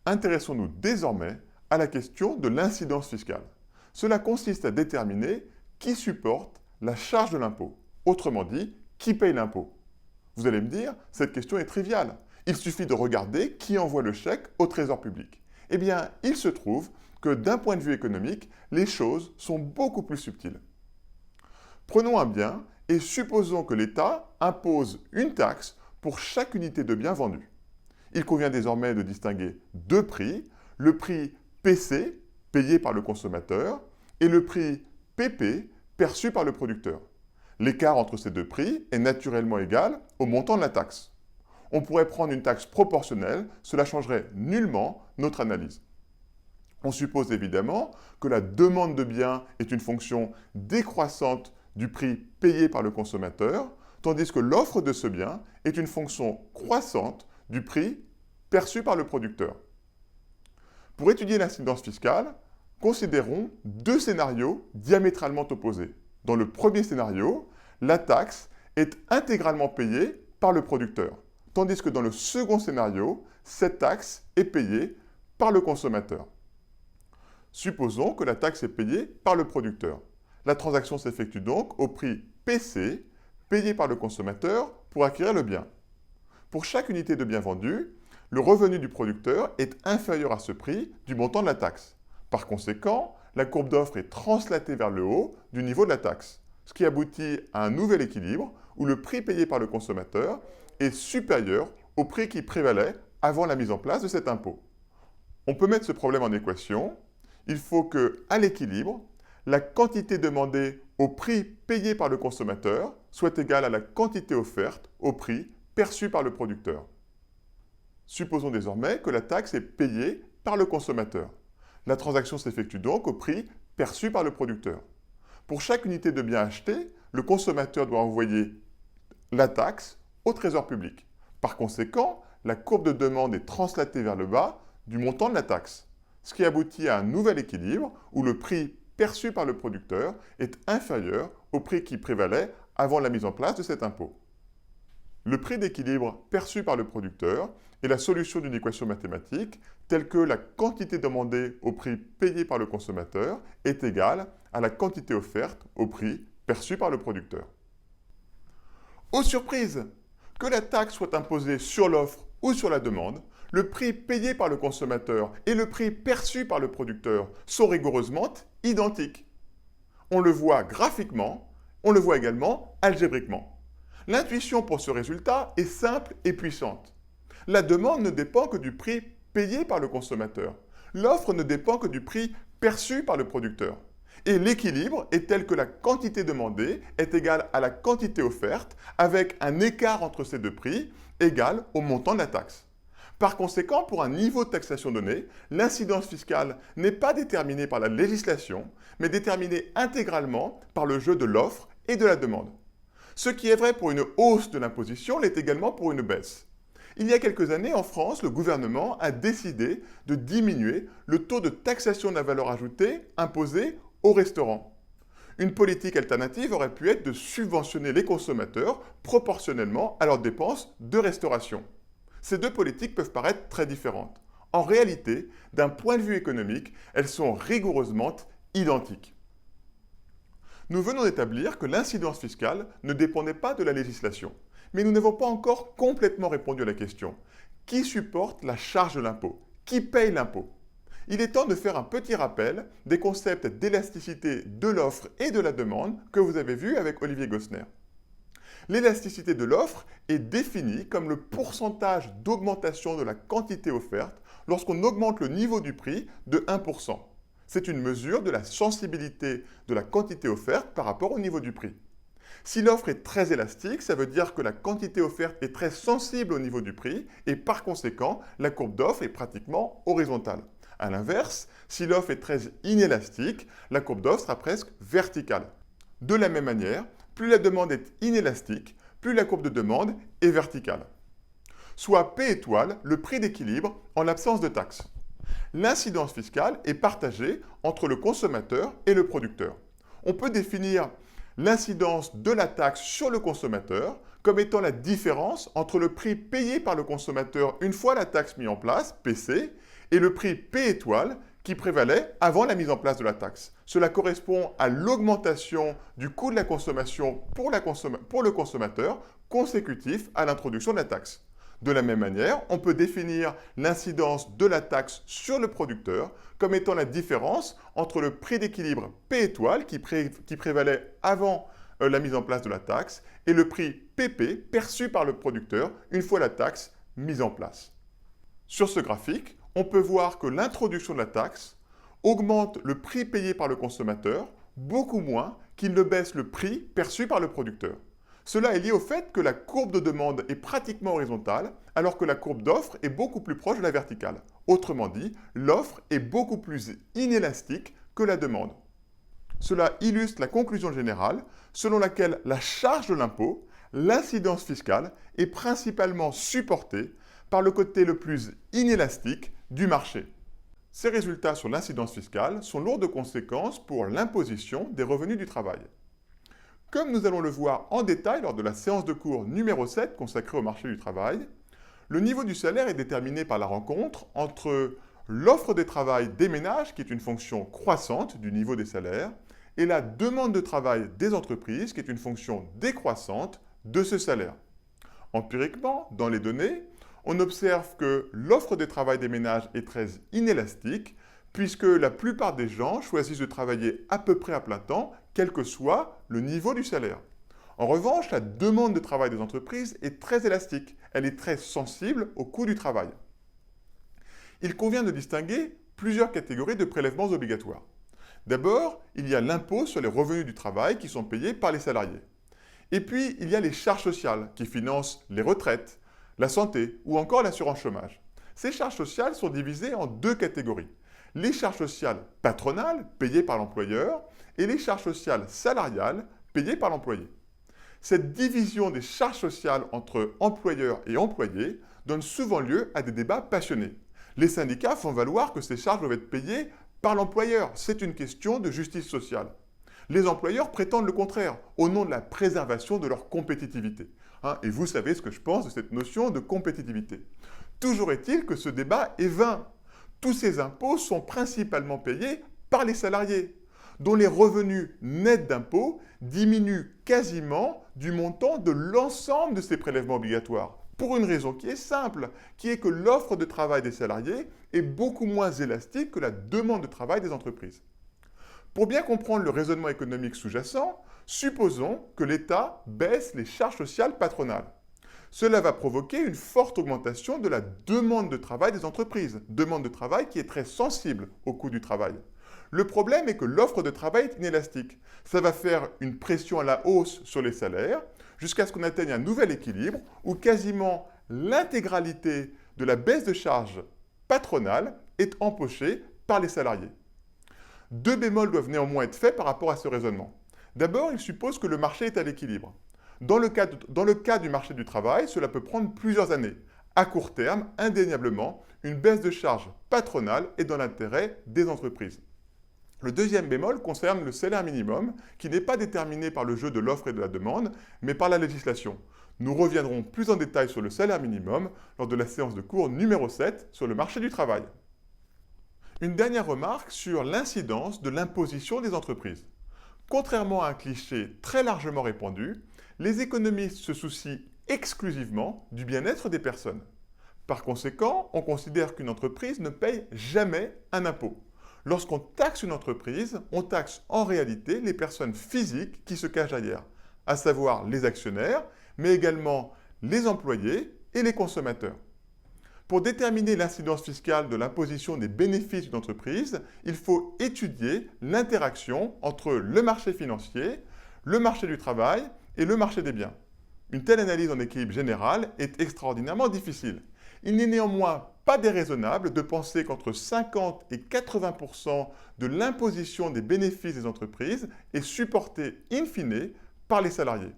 Intéressons-nous désormais à la question de l'incidence fiscale. Cela consiste à déterminer qui supporte la charge de l'impôt. Autrement dit, qui paye l'impôt. Vous allez me dire, cette question est triviale. Il suffit de regarder qui envoie le chèque au trésor public. Eh bien, il se trouve que d'un point de vue économique, les choses sont beaucoup plus subtiles. Prenons un bien et supposons que l'État impose une taxe pour chaque unité de bien vendu. Il convient désormais de distinguer deux prix, le prix PC, payé par le consommateur, et le prix PP, perçu par le producteur. L'écart entre ces deux prix est naturellement égal au montant de la taxe. On pourrait prendre une taxe proportionnelle, cela changerait nullement notre analyse. On suppose évidemment que la demande de biens est une fonction décroissante du prix payé par le consommateur, tandis que l'offre de ce bien est une fonction croissante du prix perçu par le producteur. Pour étudier l'incidence fiscale, considérons deux scénarios diamétralement opposés. Dans le premier scénario, la taxe est intégralement payée par le producteur, tandis que dans le second scénario, cette taxe est payée par le consommateur. Supposons que la taxe est payée par le producteur. La transaction s'effectue donc au prix PC, payé par le consommateur pour acquérir le bien. Pour chaque unité de bien vendu, le revenu du producteur est inférieur à ce prix du montant de la taxe. Par conséquent, la courbe d'offre est translatée vers le haut du niveau de la taxe, ce qui aboutit à un nouvel équilibre où le prix payé par le consommateur est supérieur au prix qui prévalait avant la mise en place de cet impôt. On peut mettre ce problème en équation. Il faut que, à l'équilibre, la quantité demandée au prix payé par le consommateur soit égale à la quantité offerte au prix perçu par le producteur. Supposons désormais que la taxe est payée par le consommateur. La transaction s'effectue donc au prix perçu par le producteur. Pour chaque unité de bien acheté, le consommateur doit envoyer la taxe au trésor public. Par conséquent, la courbe de demande est translatée vers le bas du montant de la taxe, ce qui aboutit à un nouvel équilibre où le prix perçu par le producteur est inférieur au prix qui prévalait avant la mise en place de cet impôt. Le prix d'équilibre perçu par le producteur est la solution d'une équation mathématique telle que la quantité demandée au prix payé par le consommateur est égale à la quantité offerte au prix perçu par le producteur. Aux surprises! Que la taxe soit imposée sur l'offre ou sur la demande, le prix payé par le consommateur et le prix perçu par le producteur sont rigoureusement identiques. On le voit graphiquement, on le voit également algébriquement. L'intuition pour ce résultat est simple et puissante. La demande ne dépend que du prix payé par le consommateur. L'offre ne dépend que du prix perçu par le producteur. Et l'équilibre est tel que la quantité demandée est égale à la quantité offerte avec un écart entre ces deux prix égal au montant de la taxe. Par conséquent, pour un niveau de taxation donné, l'incidence fiscale n'est pas déterminée par la législation, mais déterminée intégralement par le jeu de l'offre et de la demande. Ce qui est vrai pour une hausse de l'imposition l'est également pour une baisse. Il y a quelques années, en France, le gouvernement a décidé de diminuer le taux de taxation de la valeur ajoutée imposé aux restaurants. Une politique alternative aurait pu être de subventionner les consommateurs proportionnellement à leurs dépenses de restauration. Ces deux politiques peuvent paraître très différentes. En réalité, d'un point de vue économique, elles sont rigoureusement identiques. Nous venons d'établir que l'incidence fiscale ne dépendait pas de la législation. Mais nous n'avons pas encore complètement répondu à la question. Qui supporte la charge de l'impôt? Qui paye l'impôt? Il est temps de faire un petit rappel des concepts d'élasticité de l'offre et de la demande que vous avez vus avec Olivier Gosner. L'élasticité de l'offre est définie comme le pourcentage d'augmentation de la quantité offerte lorsqu'on augmente le niveau du prix de 1%. C'est une mesure de la sensibilité de la quantité offerte par rapport au niveau du prix. Si l'offre est très élastique, ça veut dire que la quantité offerte est très sensible au niveau du prix et par conséquent, la courbe d'offre est pratiquement horizontale. A l'inverse, si l'offre est très inélastique, la courbe d'offre sera presque verticale. De la même manière, plus la demande est inélastique, plus la courbe de demande est verticale. Soit P étoile le prix d'équilibre en l'absence de taxes. L'incidence fiscale est partagée entre le consommateur et le producteur. On peut définir l'incidence de la taxe sur le consommateur comme étant la différence entre le prix payé par le consommateur une fois la taxe mise en place, PC, et le prix P étoile qui prévalait avant la mise en place de la taxe. Cela correspond à l'augmentation du coût de la consommation pour le consommateur consécutif à l'introduction de la taxe. De la même manière, on peut définir l'incidence de la taxe sur le producteur comme étant la différence entre le prix d'équilibre P étoile qui prévalait avant la mise en place de la taxe et le prix PP perçu par le producteur une fois la taxe mise en place. Sur ce graphique, on peut voir que l'introduction de la taxe augmente le prix payé par le consommateur beaucoup moins qu'il ne baisse le prix perçu par le producteur. Cela est lié au fait que la courbe de demande est pratiquement horizontale alors que la courbe d'offre est beaucoup plus proche de la verticale. Autrement dit, l'offre est beaucoup plus inélastique que la demande. Cela illustre la conclusion générale selon laquelle la charge de l'impôt, l'incidence fiscale, est principalement supportée par le côté le plus inélastique du marché. Ces résultats sur l'incidence fiscale sont lourds de conséquences pour l'imposition des revenus du travail. Comme nous allons le voir en détail lors de la séance de cours numéro 7 consacrée au marché du travail, le niveau du salaire est déterminé par la rencontre entre l'offre de travail des ménages, qui est une fonction croissante du niveau des salaires, et la demande de travail des entreprises, qui est une fonction décroissante de ce salaire. Empiriquement, dans les données, on observe que l'offre de travail des ménages est très inélastique, puisque la plupart des gens choisissent de travailler à peu près à plein temps, quel que soit le niveau du salaire. En revanche, la demande de travail des entreprises est très élastique, elle est très sensible au coût du travail. Il convient de distinguer plusieurs catégories de prélèvements obligatoires. D'abord, il y a l'impôt sur les revenus du travail qui sont payés par les salariés. Et puis, il y a les charges sociales qui financent les retraites, la santé ou encore l'assurance chômage. Ces charges sociales sont divisées en deux catégories. Les charges sociales patronales, payées par l'employeur, et les charges sociales salariales, payées par l'employé. Cette division des charges sociales entre employeurs et employés donne souvent lieu à des débats passionnés. Les syndicats font valoir que ces charges doivent être payées par l'employeur. C'est une question de justice sociale. Les employeurs prétendent le contraire, au nom de la préservation de leur compétitivité. Et vous savez ce que je pense de cette notion de compétitivité. Toujours est-il que ce débat est vain. Tous ces impôts sont principalement payés par les salariés, dont les revenus nets d'impôts diminuent quasiment du montant de l'ensemble de ces prélèvements obligatoires. Pour une raison qui est simple, qui est que l'offre de travail des salariés est beaucoup moins élastique que la demande de travail des entreprises. Pour bien comprendre le raisonnement économique sous-jacent, supposons que l'État baisse les charges sociales patronales. Cela va provoquer une forte augmentation de la demande de travail des entreprises, demande de travail qui est très sensible au coût du travail. Le problème est que l'offre de travail est inélastique. Ça va faire une pression à la hausse sur les salaires jusqu'à ce qu'on atteigne un nouvel équilibre où quasiment l'intégralité de la baisse de charges patronales est empochée par les salariés. Deux bémols doivent néanmoins être faits par rapport à ce raisonnement. D'abord, il suppose que le marché est à l'équilibre. Dans le cas du marché du travail, cela peut prendre plusieurs années. À court terme, indéniablement, une baisse de charges patronales est dans l'intérêt des entreprises. Le deuxième bémol concerne le salaire minimum, qui n'est pas déterminé par le jeu de l'offre et de la demande, mais par la législation. Nous reviendrons plus en détail sur le salaire minimum lors de la séance de cours numéro 7 sur le marché du travail. Une dernière remarque sur l'incidence de l'imposition des entreprises. Contrairement à un cliché très largement répandu, les économistes se soucient exclusivement du bien-être des personnes. Par conséquent, on considère qu'une entreprise ne paye jamais un impôt. Lorsqu'on taxe une entreprise, on taxe en réalité les personnes physiques qui se cachent derrière, à savoir les actionnaires, mais également les employés et les consommateurs. Pour déterminer l'incidence fiscale de l'imposition des bénéfices d'une entreprise, il faut étudier l'interaction entre le marché financier, le marché du travail et le marché des biens. Une telle analyse en équilibre général est extraordinairement difficile. Il n'est néanmoins pas déraisonnable de penser qu'entre 50 et 80% de l'imposition des bénéfices des entreprises est supportée in fine par les salariés.